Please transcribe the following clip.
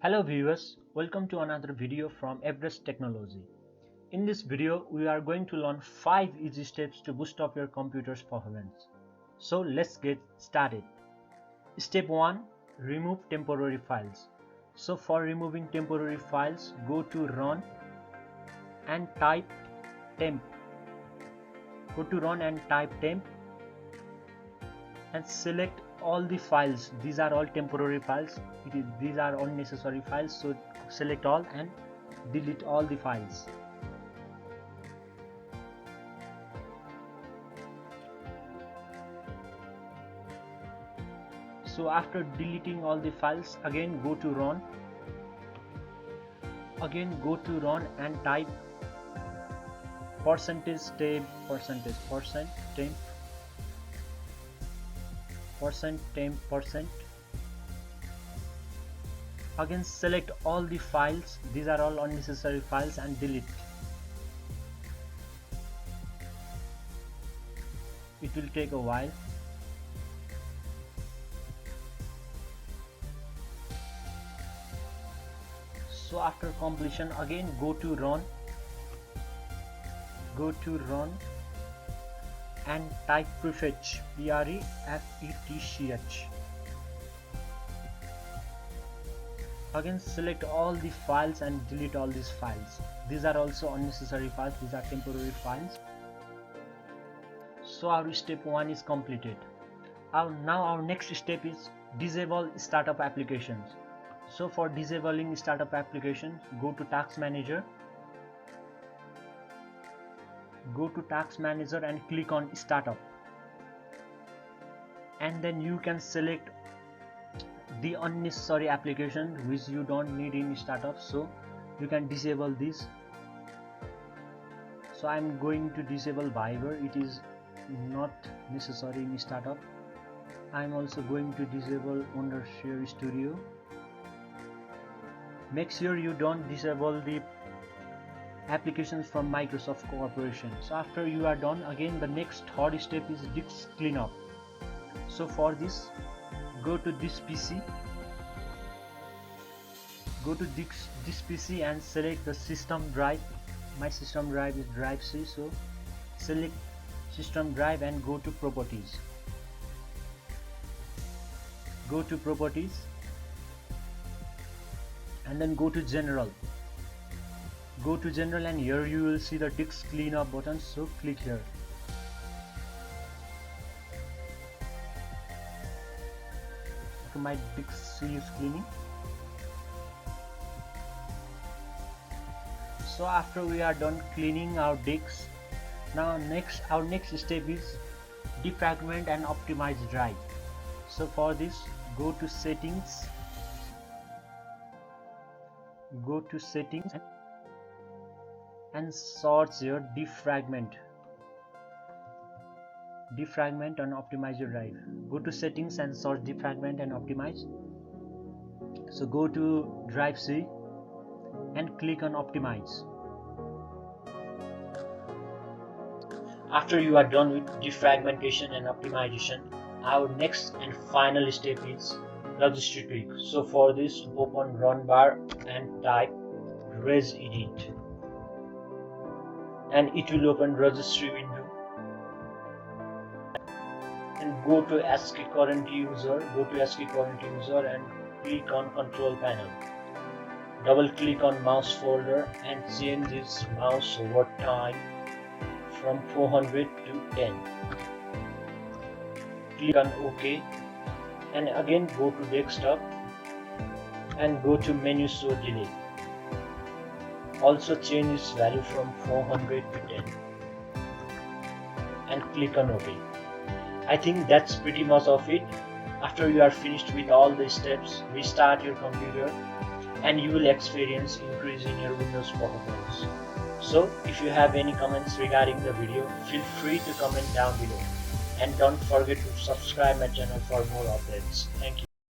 Hello viewers, welcome to another video from Everest Technology. In this video, we are going to learn 5 easy steps to boost up your computer's performance. So let's get started. Step 1. Remove temporary files. So for removing temporary files, go to Run and type temp. Go to Run and type temp and select all the files. These are all temporary files. These are unnecessary files, so select all and delete all the files. So after deleting all the files, again go to Run. Again go to Run and type %temp %temp. Again select all the files. These are all unnecessary files and delete. It will take a while. So after completion, again go to Run. Go to Run and type prefetch, prefetch. Again select all the files and delete all these files. These are also unnecessary files. These are temporary files. So our step 1 is completed. Now our next step is disable startup applications. So for disabling startup applications, go to Task Manager. Go to Task Manager and click on Startup. And then you can select the unnecessary application which you don't need in startup, so you can disable this. So I'm going to disable Viber. It is not necessary in startup. I'm also going to disable Wondershare Studio. Make sure you don't disable the applications from Microsoft Corporation. So after you are done, again the next third step is disk cleanup. So for this, go to this PC. Go to this PC and select the system drive. My system drive is drive C, so select system drive and go to properties. Go to properties and then go to general. Go to general and here you will see the disk cleanup button, so click here. Okay, my disk C is cleaning. So after we are done cleaning our disks, now our next step is defragment and optimize drive. So for this, go to settings. Go to settings and search here defragment and optimize your drive. Go to settings and search defragment and optimize. So go to drive C and click on optimize. After you are done with defragmentation and optimization, our next and final step is registry tweak. So for this, open run bar and type Regedit, and it will open registry window. And go to ASCII current user. Go to ASCII current user and click on control panel. Double click on mouse folder and change its mouse over time from 400 to 10. Click on OK and again go to desktop and go to menu show delay. Also change its value from 400 to 10 and click on OK. I think that's pretty much of it. After you are finished with all the steps, restart your computer and you will experience increase in your Windows performance. So if you have any comments regarding the video, feel free to comment down below. And don't forget to subscribe my channel for more updates. Thank you.